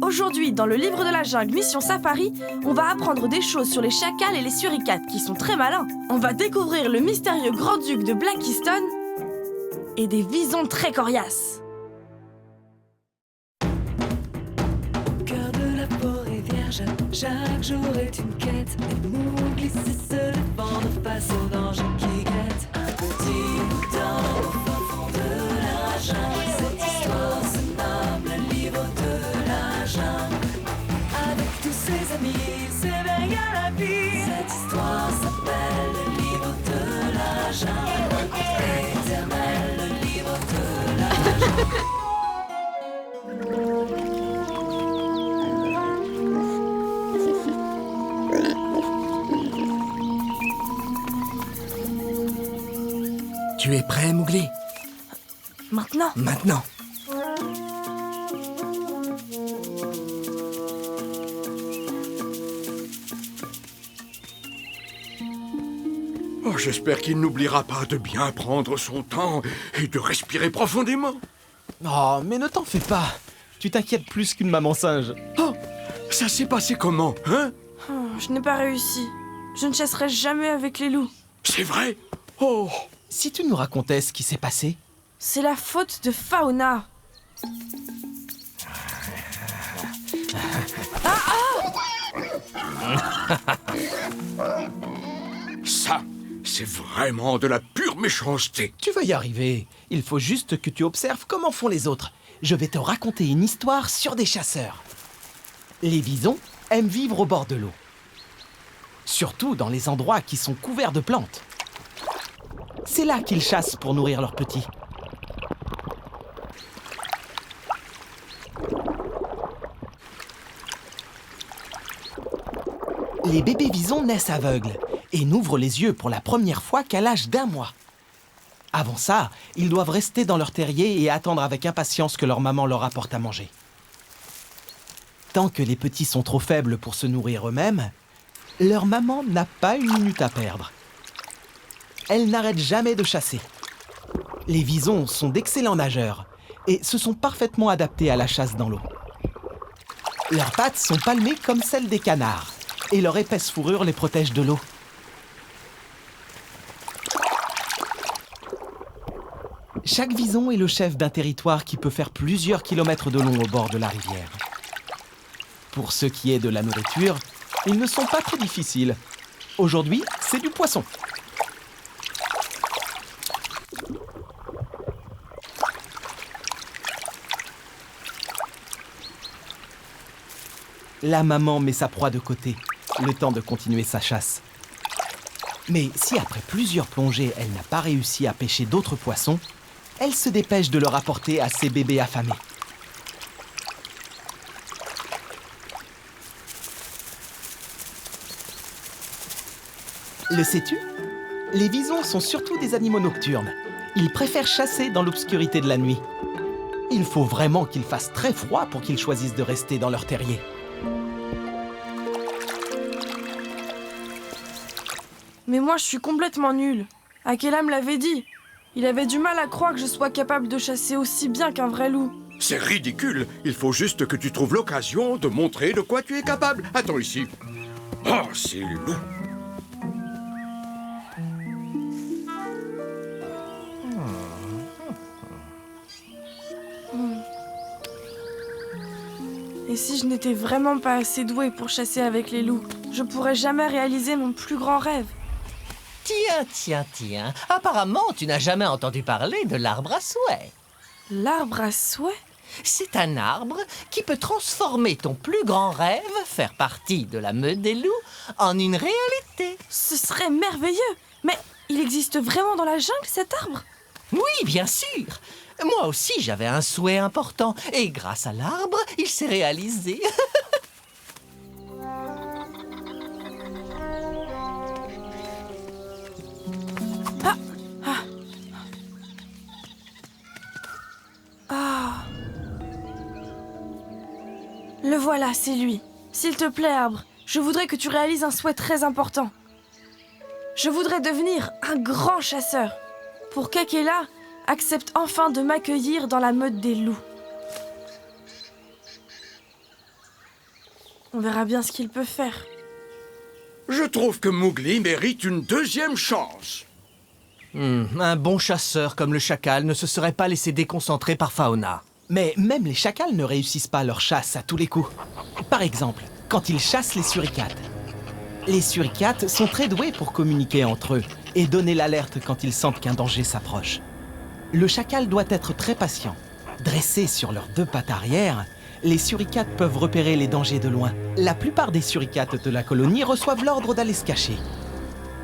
Aujourd'hui, dans le livre de la jungle Mission Safari, on va apprendre des choses sur les chacals et les suricates qui sont très malins. On va découvrir le mystérieux grand-duc de Blackiston et des visons très coriaces. Cœur de la forêt vierge, chaque jour est une quête. Et Mowgli sait se défendre face aux dangers qui guettent. Un petit boudin au fin fond de la jungle. Cette histoire se nomme le livre de la jungle. Avec tous ses amis, s'éveille à la vie. Cette histoire s'appelle le livre de la jungle. Rencontre éternelle, le livre de la jungle. Tu es prêt, Mowgli? Maintenant, Maintenant. Oh, j'espère qu'il n'oubliera pas de bien prendre son temps et de respirer profondément. Oh, mais ne t'en fais pas. Tu t'inquiètes plus qu'une maman singe. Oh, ça s'est passé comment, hein? je n'ai pas réussi. Je ne chasserai jamais avec les loups. C'est vrai? Oh, Si tu nous racontais ce qui s'est passé. C'est la faute de Fauna. ça, c'est vraiment de la pure méchanceté. Tu vas y arriver. Il faut juste que tu observes comment font les autres. Je vais te raconter une histoire sur des chasseurs. Les visons aiment vivre au bord de l'eau. Surtout dans les endroits qui sont couverts de plantes. C'est là qu'ils chassent pour nourrir leurs petits. Les bébés visons naissent aveugles et n'ouvrent les yeux pour la première fois qu'à l'âge d'1 mois. Avant ça, ils doivent rester dans leur terrier et attendre avec impatience que leur maman leur apporte à manger. Tant que les petits sont trop faibles pour se nourrir eux-mêmes, leur maman n'a pas une minute à perdre. Elle n'arrête jamais de chasser. Les visons sont d'excellents nageurs et se sont parfaitement adaptés à la chasse dans l'eau. Leurs pattes sont palmées comme celles des canards et leur épaisse fourrure les protège de l'eau. Chaque vison est le chef d'un territoire qui peut faire plusieurs kilomètres de long au bord de la rivière. Pour ce qui est de la nourriture, ils ne sont pas très difficiles. Aujourd'hui, c'est du poisson. La maman met sa proie de côté, le temps de continuer sa chasse. Mais si après plusieurs plongées, elle n'a pas réussi à pêcher d'autres poissons, elle se dépêche de le rapporter à ses bébés affamés. Le sais-tu? Les visons sont surtout des animaux nocturnes. Ils préfèrent chasser dans l'obscurité de la nuit. Il faut vraiment qu'il fasse très froid pour qu'ils choisissent de rester dans leur terrier. Mais moi, je suis complètement nulle. Akela me l'avait dit. Il avait du mal à croire que je sois capable de chasser aussi bien qu'un vrai loup. C'est ridicule. Il faut juste que tu trouves l'occasion de montrer de quoi tu es capable. Attends ici. Oh, c'est loup. Et si je n'étais vraiment pas assez douée pour chasser avec les loups, je pourrais jamais réaliser mon plus grand rêve. Tiens. Apparemment, tu n'as jamais entendu parler de l'arbre à souhait. L'arbre à souhait? C'est un arbre qui peut transformer ton plus grand rêve, faire partie de la meute des loups, en une réalité. Ce serait merveilleux. Mais il existe vraiment dans la jungle, cet arbre? Oui, bien sûr. Moi aussi, j'avais un souhait important. Et grâce à l'arbre, il s'est réalisé. Le voilà, c'est lui. S'il te plaît, arbre, je voudrais que tu réalises un souhait très important. Je voudrais devenir un grand chasseur. Pour qu'Akela accepte enfin de m'accueillir dans la meute des loups. On verra bien ce qu'il peut faire. Je trouve que Mowgli mérite une deuxième chance. Un bon chasseur comme le chacal ne se serait pas laissé déconcentrer par Fauna. Mais même les chacals ne réussissent pas leur chasse à tous les coups. Par exemple, quand ils chassent les suricates. Les suricates sont très doués pour communiquer entre eux et donner l'alerte quand ils sentent qu'un danger s'approche. Le chacal doit être très patient. Dressés sur leurs 2 pattes arrière, les suricates peuvent repérer les dangers de loin. La plupart des suricates de la colonie reçoivent l'ordre d'aller se cacher.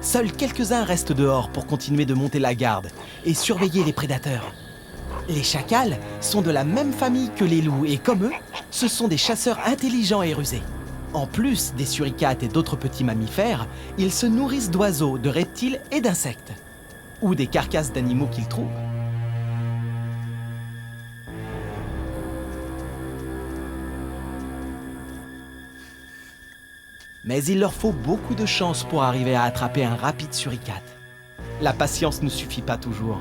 Seuls quelques-uns restent dehors pour continuer de monter la garde et surveiller les prédateurs. Les chacals sont de la même famille que les loups et comme eux, ce sont des chasseurs intelligents et rusés. En plus des suricates et d'autres petits mammifères, ils se nourrissent d'oiseaux, de reptiles et d'insectes. Ou des carcasses d'animaux qu'ils trouvent. Mais il leur faut beaucoup de chance pour arriver à attraper un rapide suricate. La patience ne suffit pas toujours.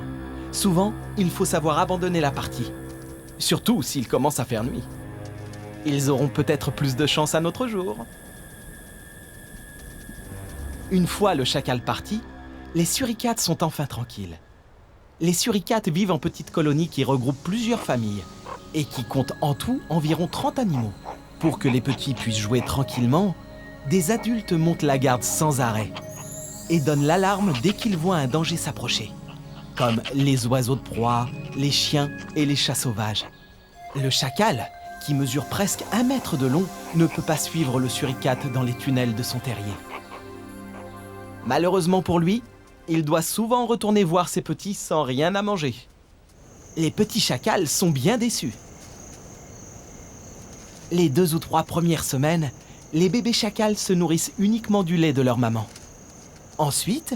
Souvent, il faut savoir abandonner la partie. Surtout s'il commence à faire nuit. Ils auront peut-être plus de chance un autre jour. Une fois le chacal parti, les suricates sont enfin tranquilles. Les suricates vivent en petites colonies qui regroupent plusieurs familles et qui comptent en tout environ 30 animaux. Pour que les petits puissent jouer tranquillement, des adultes montent la garde sans arrêt et donnent l'alarme dès qu'ils voient un danger s'approcher, comme les oiseaux de proie, les chiens et les chats sauvages. Le chacal, qui mesure presque 1 mètre de long, ne peut pas suivre le suricate dans les tunnels de son terrier. Malheureusement pour lui, il doit souvent retourner voir ses petits sans rien à manger. Les petits chacals sont bien déçus. Les 2 ou 3 premières semaines, les bébés chacals se nourrissent uniquement du lait de leur maman. Ensuite,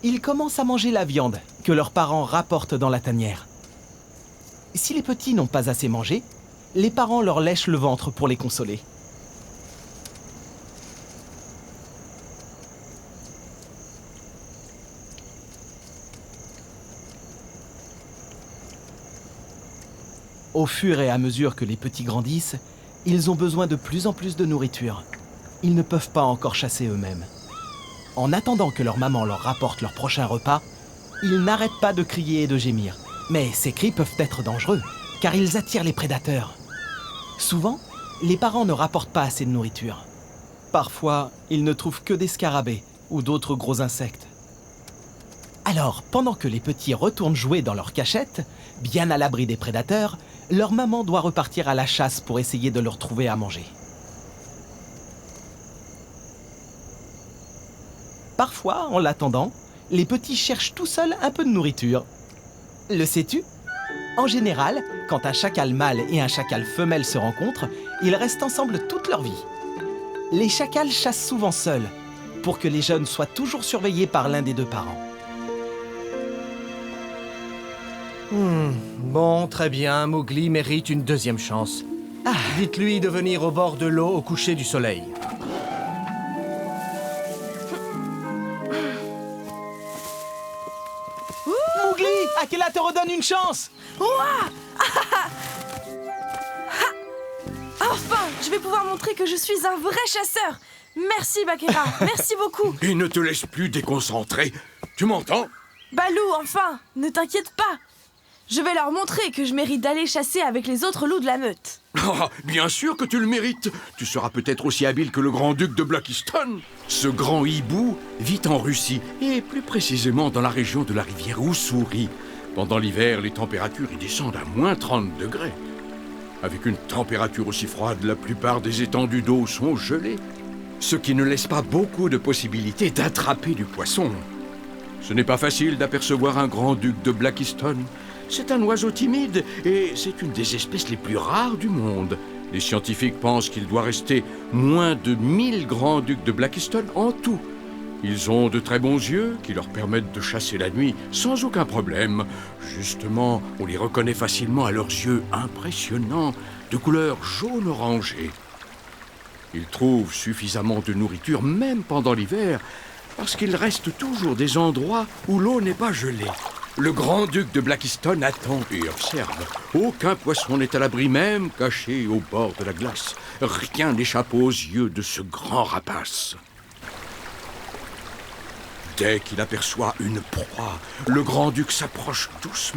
ils commencent à manger la viande que leurs parents rapportent dans la tanière. Si les petits n'ont pas assez mangé, les parents leur lèchent le ventre pour les consoler. Au fur et à mesure que les petits grandissent, ils ont besoin de plus en plus de nourriture. Ils ne peuvent pas encore chasser eux-mêmes. En attendant que leur maman leur rapporte leur prochain repas, ils n'arrêtent pas de crier et de gémir. Mais ces cris peuvent être dangereux, car ils attirent les prédateurs. Souvent, les parents ne rapportent pas assez de nourriture. Parfois, ils ne trouvent que des scarabées ou d'autres gros insectes. Alors, pendant que les petits retournent jouer dans leur cachette, bien à l'abri des prédateurs, leur maman doit repartir à la chasse pour essayer de leur trouver à manger. Parfois, en l'attendant, les petits cherchent tout seuls un peu de nourriture. Le sais-tu ? En général, quand un chacal mâle et un chacal femelle se rencontrent, ils restent ensemble toute leur vie. Les chacals chassent souvent seuls, pour que les jeunes soient toujours surveillés par l'un des 2 parents. Bon, très bien, Mowgli mérite une deuxième chance. Dites-lui de venir au bord de l'eau au coucher du soleil. Mowgli, Akela te redonne une chance! Enfin, je vais pouvoir montrer que je suis un vrai chasseur. Merci, Bagheera. Merci beaucoup. Et ne te laisse plus déconcentrer. Tu m'entends? Balou, enfin, ne t'inquiète pas. Je vais leur montrer que je mérite d'aller chasser avec les autres loups de la meute. Ah, bien sûr que tu le mérites. Tu seras peut-être aussi habile que le grand-duc de Blackiston. Ce grand hibou vit en Russie, et plus précisément dans la région de la rivière Ussuri. Pendant l'hiver, les températures y descendent à moins 30 degrés. Avec une température aussi froide, la plupart des étendues d'eau sont gelées, ce qui ne laisse pas beaucoup de possibilités d'attraper du poisson. Ce n'est pas facile d'apercevoir un grand-duc de Blackiston. C'est un oiseau timide et c'est une des espèces les plus rares du monde. Les scientifiques pensent qu'il doit rester moins de 1000 grands-ducs de Blackiston en tout. Ils ont de très bons yeux qui leur permettent de chasser la nuit sans aucun problème. Justement, on les reconnaît facilement à leurs yeux impressionnants, de couleur jaune-orangé. Ils trouvent suffisamment de nourriture même pendant l'hiver, parce qu'il reste toujours des endroits où l'eau n'est pas gelée. Le grand-duc de Blackiston attend et observe. Aucun poisson n'est à l'abri, même caché au bord de la glace. Rien n'échappe aux yeux de ce grand rapace. Dès qu'il aperçoit une proie, le grand-duc s'approche doucement